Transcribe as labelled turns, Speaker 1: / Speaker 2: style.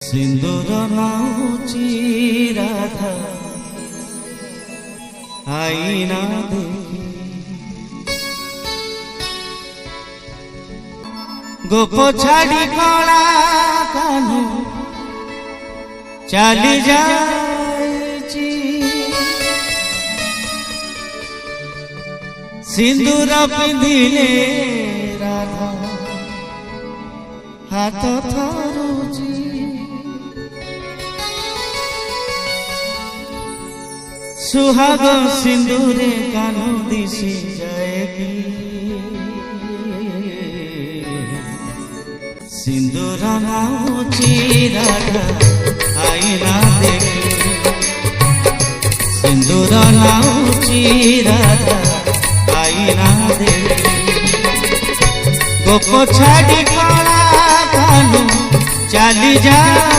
Speaker 1: सिंदूर नाउची राधा आईना देखी गोप छाड़ी कला कानू चली जाएची सिंदूर पिंधिले राधा हाथ थरुची सुहाग सिंदूरे कानू दिशी जाएगी सिंदूर नाउची राधा आईना देखी सिंदूर नाउची राधा आईना देखी गोप छाड़ी कला कानू चली जा।